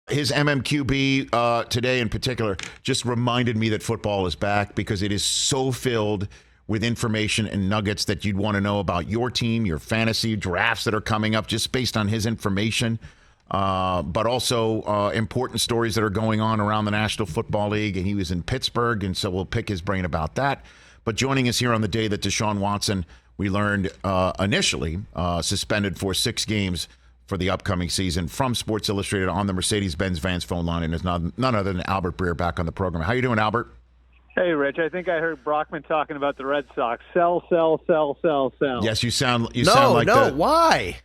His MMQB today in particular just reminded me that football is back because it is so filled with information and nuggets that you'd want to know about your team, your fantasy drafts that are coming up just based on his information, but also important stories that are going on around the National Football League. And he was in Pittsburgh, and so we'll pick his brain about that. But joining us here on the day that Deshaun Watson, we learned initially suspended for 6 games for the upcoming season, from Sports Illustrated on the Mercedes-Benz Vans phone line, and is none other than Albert Breer back on the program. How you doing, Albert? Hey, Rich. I think I heard Brockman talking about the Red Sox. Sell, sell, sell, sell, sell. Yes, you sound like No, why?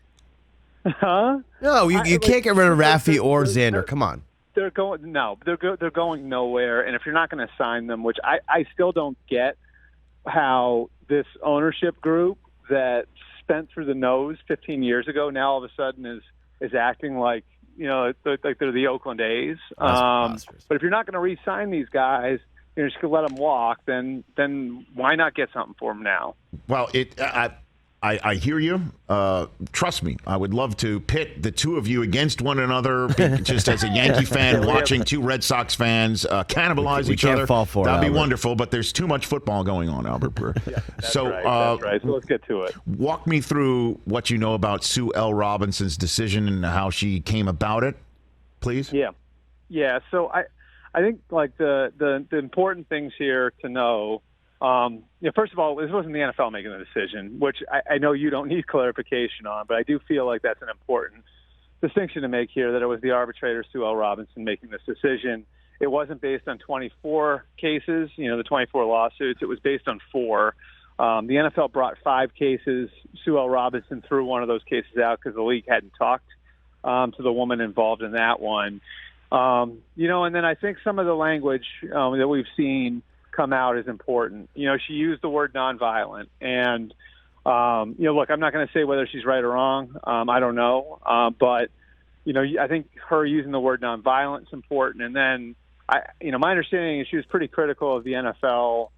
Huh? No, you can't get rid of Rafi or Xander. Come on. They're going nowhere. And if you're not going to sign them, which I still don't get, how this ownership group that spent through the nose 15 years ago now all of a sudden is acting like they're the Oakland A's. But if you're not going to re-sign these guys, you're just going to let them walk. Then why not get something for them now? Well, I hear you. Trust me, I would love to pit the two of you against one another, just as a Yankee fan watching two Red Sox fans cannibalize each other. Fall for That'd it, be Albert. wonderful, but there's too much football going on, Albert Breer. That's right. So let's get to it. Walk me through what you know about Sue L. Robinson's decision and how she came about it, please. Yeah. So I think like the important things here to know. First of all, this wasn't the NFL making the decision, which I know you don't need clarification on, but I do feel like that's an important distinction to make here, that it was the arbitrator, Sue L. Robinson, making this decision. It wasn't based on 24 cases, the 24 lawsuits. It was based on 4. The NFL brought 5 cases. Sue L. Robinson threw one of those cases out because the league hadn't talked to the woman involved in that one. And then I think some of the language that we've seen come out is important. She used the word nonviolent, and look, I'm not going to say whether she's right or wrong. I don't know, but I think her using the word nonviolent is important. And then my understanding is she was pretty critical of the NFL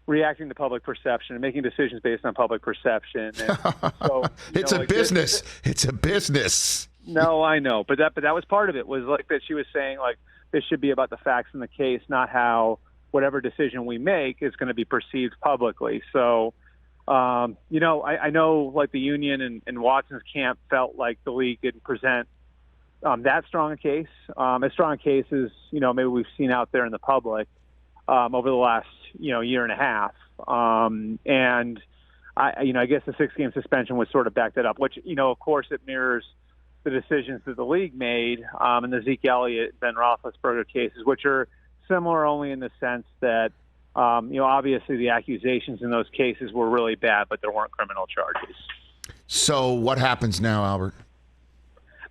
reacting to public perception and making decisions based on public perception. And so, it's a business. It's a business. No, I know, but that was part of it. Was like that she was saying like this should be about the facts in the case, not how whatever decision we make is going to be perceived publicly. So, I know like the union and Watson's camp felt like the league didn't present that strong a case, as strong a case as, maybe we've seen out there in the public over the last, year and a half. And I guess the 6-game suspension would sort of back that up, which, of course it mirrors the decisions that the league made in the Zeke Elliott, Ben Roethlisberger cases, which are similar only in the sense that, obviously the accusations in those cases were really bad, but there weren't criminal charges. So what happens now, Albert?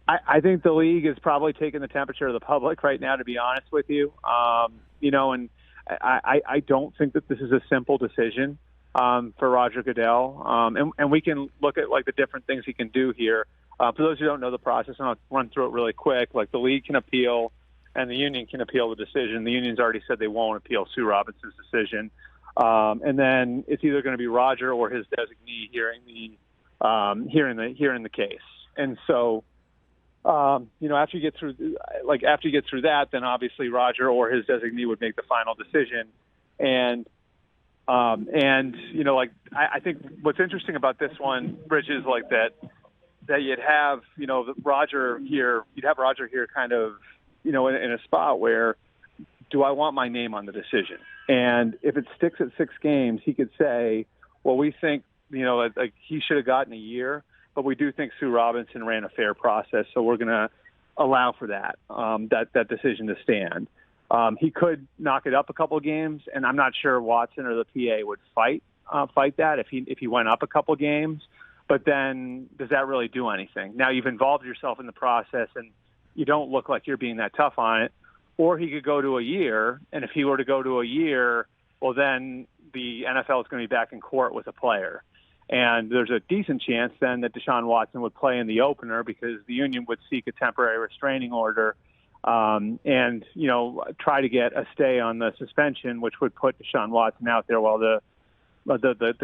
I think the league is probably taking the temperature of the public right now, to be honest with you. And I don't think that this is a simple decision for Roger Goodell. And we can look at like the different things he can do here. For those who don't know the process, and I'll run through it really quick, like the league can appeal and the union can appeal the decision. The union's already said they won't appeal Sue Robinson's decision. And then it's either going to be Roger or his designee hearing the case. And so, after you get through that, then obviously Roger or his designee would make the final decision. And I think what's interesting about this one, Rich, is like that you'd have, Roger here kind of, in a spot where, do I want my name on the decision? And if it sticks at 6 games, he could say, well, we think, like he should have gotten a year, but we do think Sue Robinson ran a fair process, so we're going to allow for that decision to stand. He could knock it up a couple of games, and I'm not sure Watson or the PA would fight that if he went up a couple of games. But then does that really do anything? Now you've involved yourself in the process, and you don't look like you're being that tough on it. Or he could go to a year, and if he were to go to a year, well, then the NFL is going to be back in court with a player. And there's a decent chance then that Deshaun Watson would play in the opener because the union would seek a temporary restraining order and try to get a stay on the suspension, which would put Deshaun Watson out there while the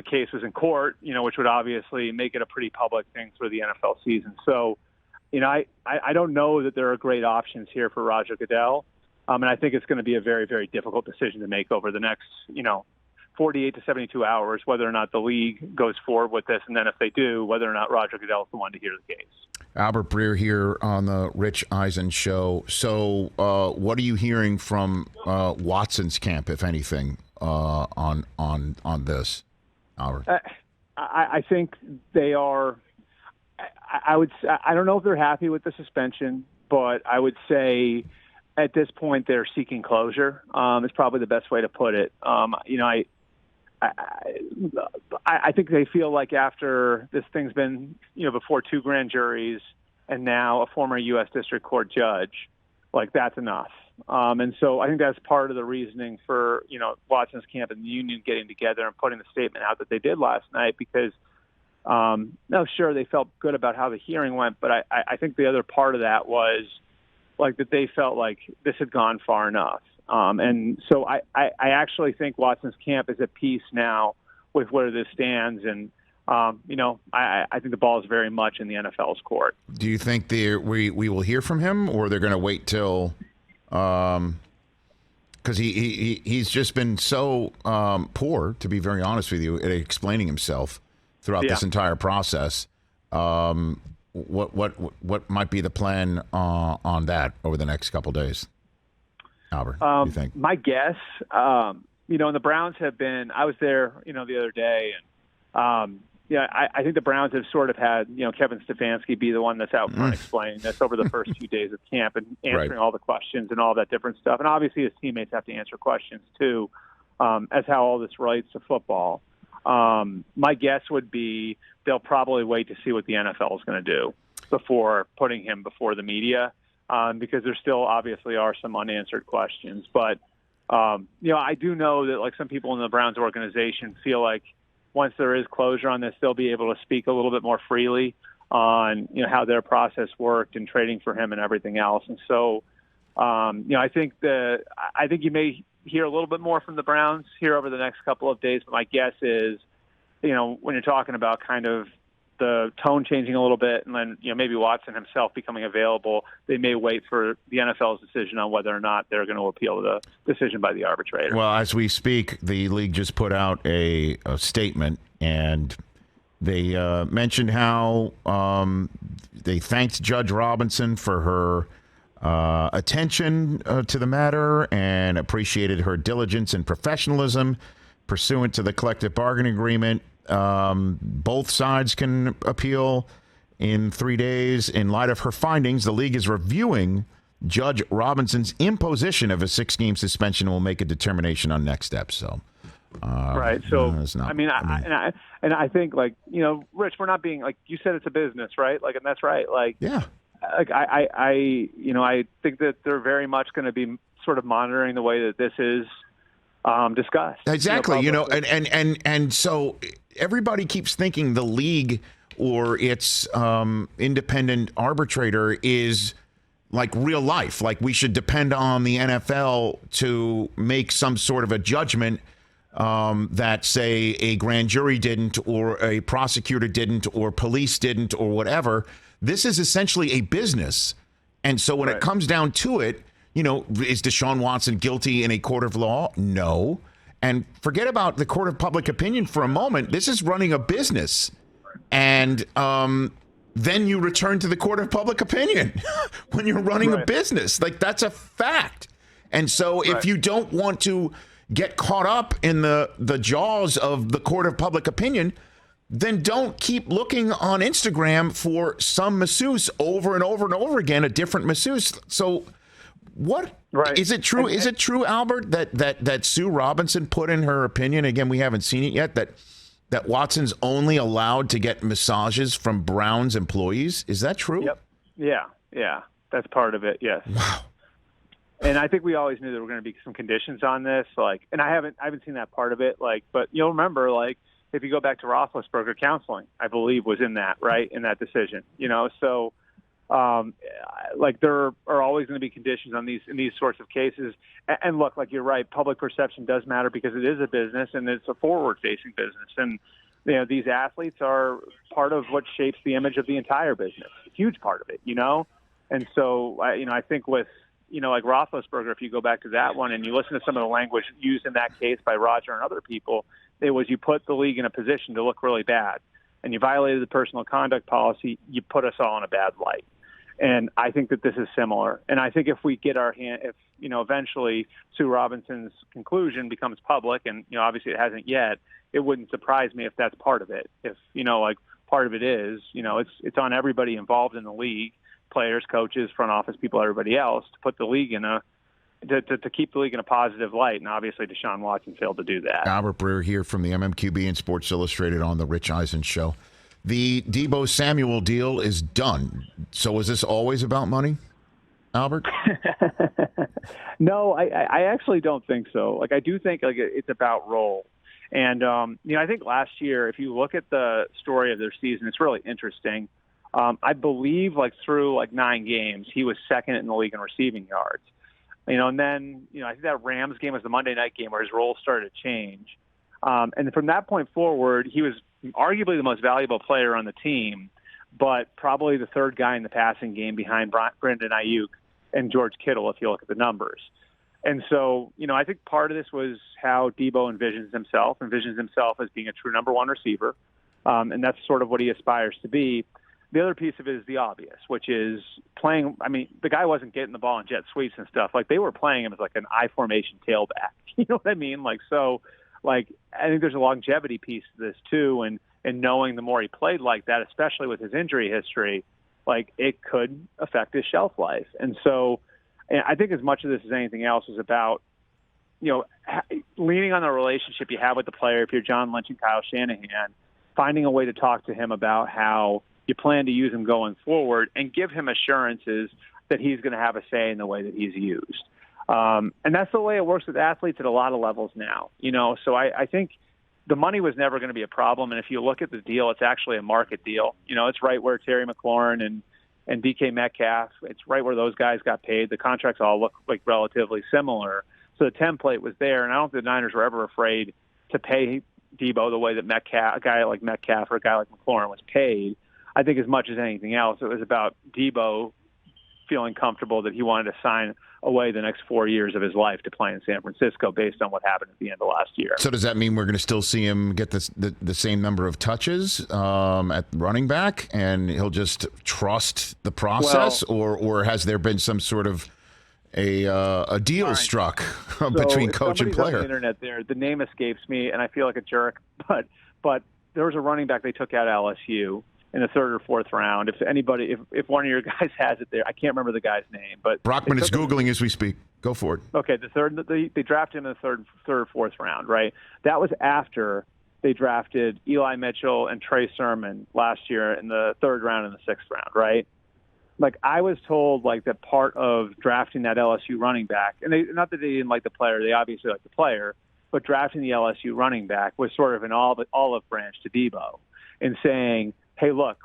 case was in court, which would obviously make it a pretty public thing for the NFL season. So I don't know that there are great options here for Roger Goodell. And I think it's going to be a very, very difficult decision to make over the next, 48 to 72 hours, whether or not the league goes forward with this. And then if they do, whether or not Roger Goodell is the one to hear the case. Albert Breer here on the Rich Eisen Show. So what are you hearing from Watson's camp, if anything, on this, Albert? I think they are. I don't know if they're happy with the suspension, but I would say at this point they're seeking closure. Is probably the best way to put it. I think they feel like after this thing's been, before 2 grand juries and now a former U.S. District Court judge, like that's enough. And so I think that's part of the reasoning for, Watson's camp and the union getting together and putting the statement out that they did last night because, sure, they felt good about how the hearing went, but I think the other part of that was like that they felt like this had gone far enough. And so I actually think Watson's camp is at peace now with where this stands. And, I think the ball is very much in the NFL's court. Do you think we will hear from him, or they're going to wait till because he's just been so poor, to be very honest with you, at explaining himself throughout this entire process? What might be the plan on that over the next couple of days? Albert, you think? My guess, and the Browns have been, I was there, the other day, and, I think the Browns have sort of had, Kevin Stefanski be the one that's out front explaining this over the first few days of camp and answering all the questions and all that different stuff. And obviously his teammates have to answer questions too, as how all this relates to football. My guess would be they'll probably wait to see what the NFL is going to do before putting him before the media. Because there still obviously are some unanswered questions. But, I do know that like some people in the Browns organization feel like once there is closure on this, they'll be able to speak a little bit more freely on, how their process worked and trading for him and everything else. And so, I think you may hear a little bit more from the Browns here over the next couple of days. But my guess is, when you're talking about kind of the tone changing a little bit, and then maybe Watson himself becoming available, they may wait for the NFL's decision on whether or not they're going to appeal the decision by the arbitrator. Well, as we speak, the league just put out a statement, and they mentioned how they thanked Judge Robinson for her attention to the matter and appreciated her diligence and professionalism pursuant to the collective bargaining agreement. Both sides can appeal in 3 days. In light of her findings, the league is reviewing Judge Robinson's imposition of a 6-game suspension and will make a determination on next steps. So, right. So, I think, like, Rich, we're not being, like you said, it's a business, right? Like, and that's right. Like, yeah. Like I think that they're very much going to be sort of monitoring the way that this is discussed. Exactly. And so everybody keeps thinking the league or its independent arbitrator is like real life. Like we should depend on the NFL to make some sort of a judgment that, say, a grand jury didn't or a prosecutor didn't or police didn't or whatever. This is essentially a business. And so when it comes down to it, is Deshaun Watson guilty in a court of law? No. And forget about the court of public opinion for a moment. This is running a business. And then you return to the court of public opinion when you're running a business. Like, that's a fact. And so if you don't want to get caught up in the jaws of the court of public opinion, then don't keep looking on Instagram for some masseuse over and over and over again, a different masseuse. So what is it true? Is it true, Albert, that Sue Robinson put in her opinion? Again, we haven't seen it yet. That Watson's only allowed to get massages from Browns employees. Is that true? Yep. Yeah. That's part of it. Yes. Wow. And I think we always knew there were going to be some conditions on this. Like, and I haven't seen that part of it. Like, but you'll remember, like, if you go back to Roethlisberger counseling, I believe was in that in that decision. So. Like there are always going to be conditions on in these sorts of cases. And look, like you're right, public perception does matter because it is a business and it's a forward-facing business. And these athletes are part of what shapes the image of the entire business. huge part of it, And so, I think with, like Roethlisberger, if you go back to that one and you listen to some of the language used in that case by Roger and other people, it was you put the league in a position to look really bad. And you violated the personal conduct policy, you put us all in a bad light. And I think that this is similar. And I think if we get if eventually Sue Robinson's conclusion becomes public, and, obviously it hasn't yet, it wouldn't surprise me if that's part of it. If, part of it is, it's on everybody involved in the league, players, coaches, front office people, everybody else, to put the league to keep the league in a positive light. And obviously Deshaun Watson failed to do that. Albert Breer here from the MMQB and Sports Illustrated on the Rich Eisen Show. The Deebo Samuel deal is done. So is this always about money, Albert? No, I actually don't think so. I do think it's about role. And, I think last year, if you look at the story of their season, it's really interesting. I believe through 9 games, he was second in the league in receiving yards. And then, I think that Rams game was the Monday night game where his role started to change. And from that point forward, he was arguably the most valuable player on the team, but probably the third guy in the passing game behind Brandon Ayuk and George Kittle, if you look at the numbers. And so, I think part of this was how Deebo envisions himself as being a true number one receiver. And that's sort of what he aspires to be. The other piece of it is the obvious, which is playing. I mean, the guy wasn't getting the ball in jet sweeps and stuff. They were playing him as an I formation tailback. You know what I mean? I think there's a longevity piece to this too. And knowing the more he played like that, especially with his injury history, it could affect his shelf life. And so I think as much of this as anything else is about, leaning on the relationship you have with the player. If you're John Lynch and Kyle Shanahan, finding a way to talk to him about how you plan to use him going forward and give him assurances that he's going to have a say in the way that he's used. And that's the way it works with athletes at a lot of levels now, So I think the money was never going to be a problem. And if you look at the deal, it's actually a market deal. It's right where Terry McLaurin and DK Metcalf, it's right where those guys got paid. The contracts all look relatively similar. So the template was there. And I don't think the Niners were ever afraid to pay Deebo the way that a guy like Metcalf or a guy like McLaurin was paid. I think as much as anything else, it was about Deebo feeling comfortable that he wanted to sign away the next 4 years of his life to play in San Francisco based on what happened at the end of last year. So does that mean we're going to still see him get the same number of touches at running back, and he'll just trust the process, or has there been some sort of a deal struck between coach and player? On the internet there, the name escapes me, and I feel like a jerk, but there was a running back they took out of LSU in the 3rd or 4th round. If one of your guys has it there, I can't remember the guy's name, but Brockman is Googling as we speak. Go for it. Okay, they drafted him in the 3rd or 4th round, right? That was after they drafted Eli Mitchell and Trey Sermon last year in the 3rd round and the 6th round, right? I was told that part of drafting that LSU running back, and not that they didn't like the player, they obviously liked the player, but drafting the LSU running back was sort of an olive branch to Deebo and saying, hey, look,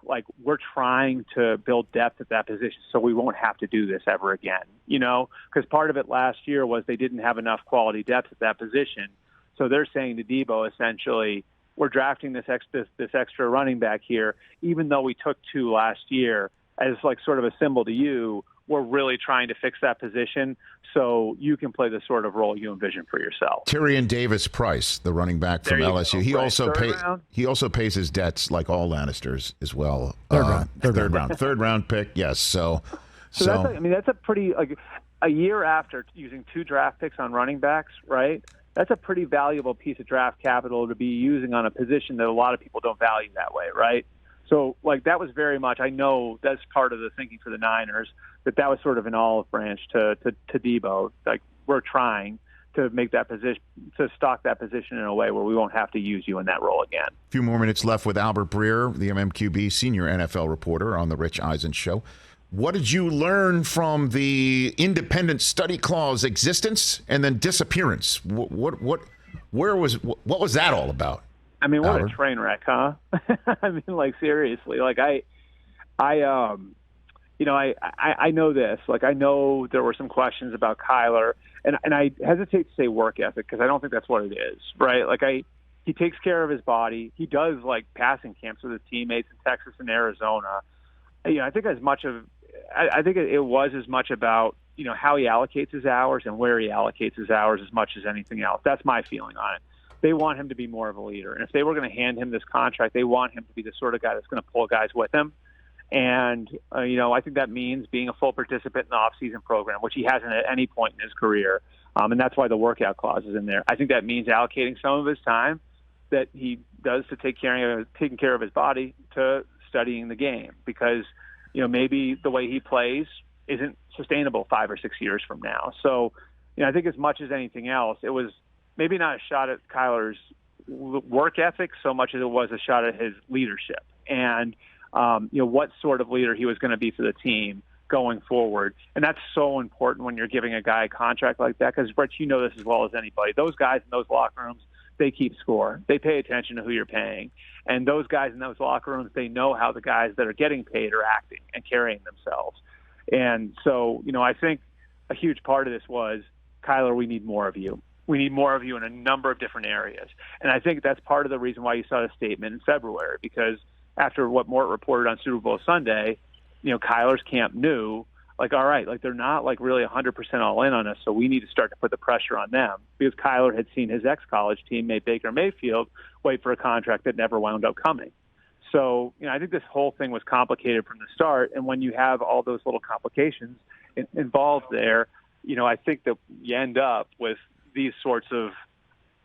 we're trying to build depth at that position so we won't have to do this ever again, because part of it last year was they didn't have enough quality depth at that position. So they're saying to Deebo, essentially, we're drafting this extra running back here, even though we took 2 last year as sort of a symbol to you. We're really trying to fix that position so you can play the sort of role you envision for yourself. Tyrion Davis-Price, the running back from LSU, he also pays his debts like all Lannisters as well. Third round pick. Yes. So that's a pretty a year after using 2 draft picks on running backs, right? That's a pretty valuable piece of draft capital to be using on a position that a lot of people don't value that way, right? So, that was very much, I know that's part of the thinking for the Niners, that was sort of an olive branch to Deebo. We're trying to make that position, to stock that position in a way where we won't have to use you in that role again. A few more minutes left with Albert Breer, the MMQB senior NFL reporter on the Rich Eisen Show. What did you learn from the independent study clause existence and then disappearance? What was that all about? I mean, what a train wreck, huh? I mean, seriously, I know this. I know there were some questions about Kyler, and I hesitate to say work ethic because I don't think that's what it is, right? He takes care of his body. He does passing camps with his teammates in Texas and Arizona. I think it was as much about, how he allocates his hours and where he allocates his hours as much as anything else. That's my feeling on it. They want him to be more of a leader. And if they were going to hand him this contract, they want him to be the sort of guy that's going to pull guys with him. And, I think that means being a full participant in the off-season program, which he hasn't at any point in his career. And that's why the workout clause is in there. I think that means allocating some of his time that he does to taking care of his body to studying the game, because, maybe the way he plays isn't sustainable 5 or 6 years from now. So, I think as much as anything else, it was maybe not a shot at Kyler's work ethic so much as it was a shot at his leadership and, what sort of leader he was going to be for the team going forward. And that's so important when you're giving a guy a contract like that, because, Brett, you know this as well as anybody. Those guys in those locker rooms, they keep score. They pay attention to who you're paying. And those guys in those locker rooms, they know how the guys that are getting paid are acting and carrying themselves. And so, I think a huge part of this was, Kyler, we need more of you. We need more of you in a number of different areas. And I think that's part of the reason why you saw the statement in February, because after what Mort reported on Super Bowl Sunday, Kyler's camp knew, all right, they're not really 100% all in on us, so we need to start to put the pressure on them, because Kyler had seen his ex-college teammate Baker Mayfield wait for a contract that never wound up coming. So, I think this whole thing was complicated from the start, and when you have all those little complications involved there, I think that you end up with these sorts of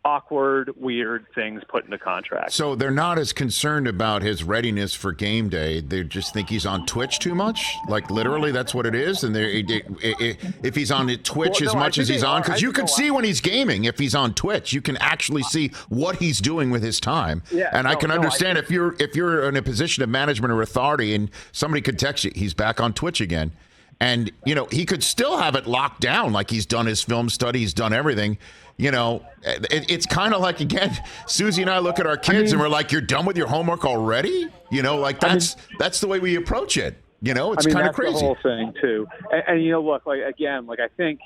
awkward, weird things put into contracts. So they're not as concerned about his readiness for game day. They just think he's on Twitch too much. Literally, that's what it is. And if he's on Twitch as much as he's on, because you can see when he's gaming, if he's on Twitch, you can actually see what he's doing with his time. Yeah, and I can understand if you're in a position of management or authority, and somebody could text you, he's back on Twitch again. And, he could still have it locked down, like he's done his film study, he's done everything. It's kind of like, again, Susie and I look at our kids and we're like, you're done with your homework already? That's the way we approach it. It's kind of crazy. That's the whole thing, too. And look, I think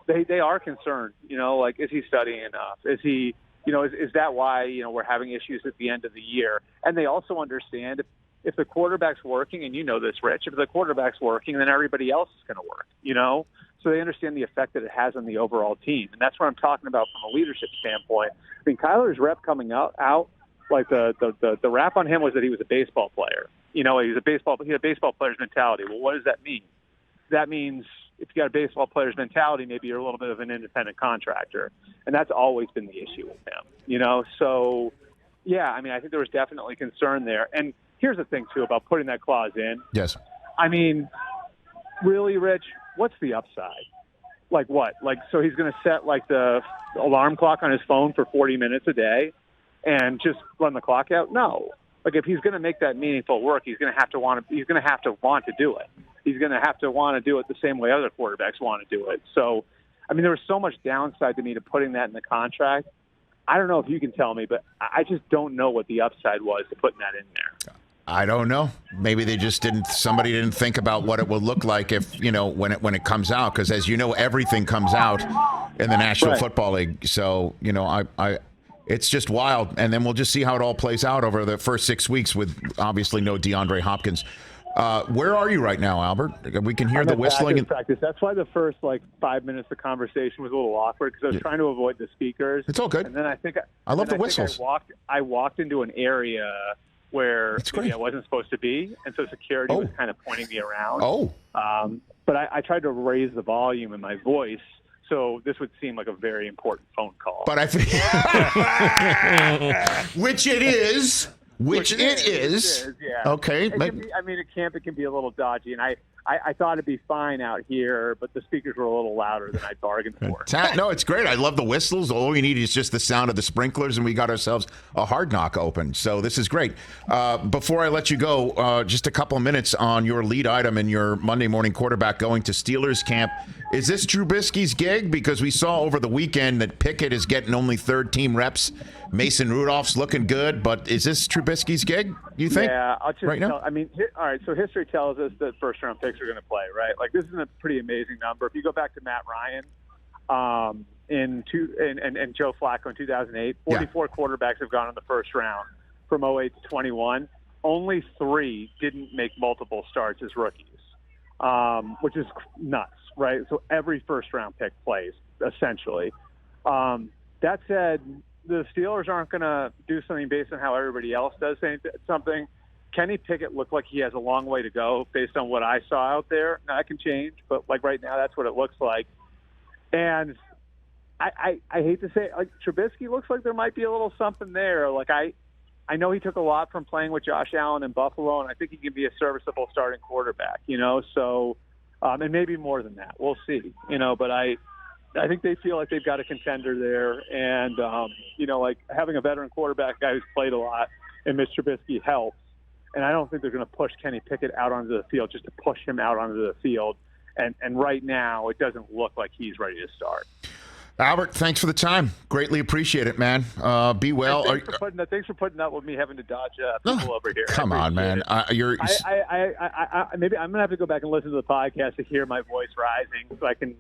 they are concerned, is he studying enough? Is he, is that why, we're having issues at the end of the year? And they also understand if the quarterback's working, and this, Rich, if the quarterback's working, then everybody else is going to work, So they understand the effect that it has on the overall team. And that's what I'm talking about from a leadership standpoint. I mean, Kyler's rep coming out the rap on him was that he was a baseball player. He had a baseball player's mentality. Well, what does that mean? That means if you got a baseball player's mentality, maybe you're a little bit of an independent contractor. And that's always been the issue with him, So, yeah, I think there was definitely concern there. And here's the thing, too, about putting that clause in. Yes. Really, Rich, what's the upside? What? So he's going to set, the alarm clock on his phone for 40 minutes a day and just run the clock out? No. If he's going to make that meaningful work, he's going to have to want to do it. He's going to have to want to do it the same way other quarterbacks want to do it. So, there was so much downside to me to putting that in the contract. I don't know if you can tell me, but I just don't know what the upside was to putting that in there. I don't know. Maybe they just somebody didn't think about what it will look like if, when it comes out. Because as you know, everything comes out in the National Football League. So, it's just wild. And then we'll just see how it all plays out over the first 6 weeks with obviously no DeAndre Hopkins. Where are you right now, Albert? We can hear the whistling. In practice. That's why the first 5 minutes of conversation was a little awkward, because I was trying to avoid the speakers. It's all good. And then I love the whistles. I walked into an area where I wasn't supposed to be, and so security was kind of pointing me around. But I tried to raise the volume in my voice, so this would seem like a very important phone call. But I think, which it is. Yeah. Okay. It can be a little dodgy, and I thought it'd be fine out here, but the speakers were a little louder than I bargained for. No, it's great. I love the whistles. All we need is just the sound of the sprinklers, and we got ourselves a hard knock open. So this is great. Before I let you go, just a couple of minutes on your lead item in your Monday morning quarterback going to Steelers camp. Is this Trubisky's gig? Because we saw over the weekend that Pickett is getting only third-team reps. Mason Rudolph's looking good, but is this Trubisky's gig, you think? Yeah, I'll just right now? All right, so history tells us that first-round picks are going to play, right? This is a pretty amazing number. If you go back to Matt Ryan and Joe Flacco in 2008, 44 quarterbacks have gone in the first round from 08 to 21. only 3 didn't make multiple starts as rookies, which is nuts, right? So every first-round pick plays, essentially. That said, the Steelers aren't going to do something based on how everybody else does something. Kenny Pickett looked like he has a long way to go based on what I saw out there. Now, that can change, but like right now, that's what it looks like. And I hate to say it, like Trubisky looks like there might be a little something there. Like I know he took a lot from playing with Josh Allen in Buffalo, and I think he can be a serviceable starting quarterback, so and maybe more than that. We'll see, but I think they feel like they've got a contender there. And, like having a veteran quarterback guy who's played a lot and Mitch Trubisky helps. And I don't think they're going to push Kenny Pickett out onto the field just to push him out onto the field. And right now it doesn't look like he's ready to start. Albert, thanks for the time. Greatly appreciate it, man. Be well. Thanks for putting up with me having to dodge people over here. Come on, man. Maybe I'm going to have to go back and listen to the podcast to hear my voice rising so I can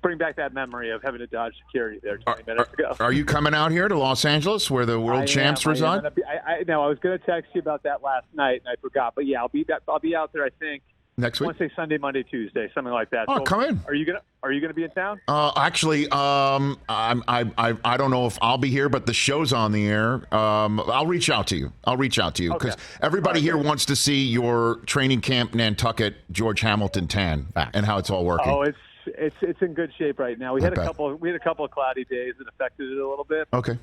bring back that memory of having to dodge security there 20 minutes ago. Are you coming out here to Los Angeles where the world champs reside? I was going to text you about that last night, and I forgot. But, yeah, I'll be out there, I think. Next week? I want to say Sunday, Monday, Tuesday, something like that. Oh, so come in. Are you gonna be in town? Actually, I don't know if I'll be here, but the show's on the air. I'll reach out to you because everybody here wants to see your training camp Nantucket George Hamilton tan and how it's all working. Oh, it's in good shape right now. We had a couple of cloudy days that affected it a little bit. Okay.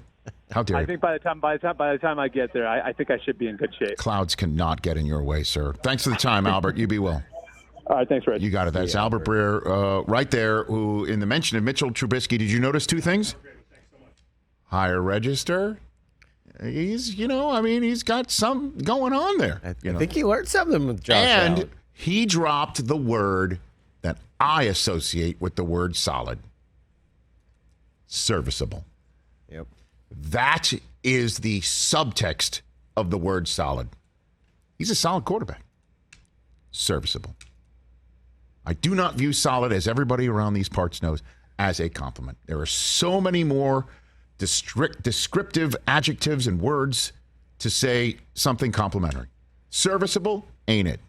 How dare you? I think by the time I get there, I think I should be in good shape. Clouds cannot get in your way, sir. Thanks for the time, Albert. You be well. All right, thanks, Rich. You got it. That's Albert Breer right there, who, in the mention of Mitchell Trubisky, did you notice 2 things? Higher register. He's got something going on there. I think he learned something with Josh Allen. And he dropped the word that I associate with the word solid. Serviceable. Yep. That is the subtext of the word solid. He's a solid quarterback. Serviceable. I do not view solid, as everybody around these parts knows, as a compliment. There are so many more descriptive adjectives and words to say something complimentary. Serviceable ain't it.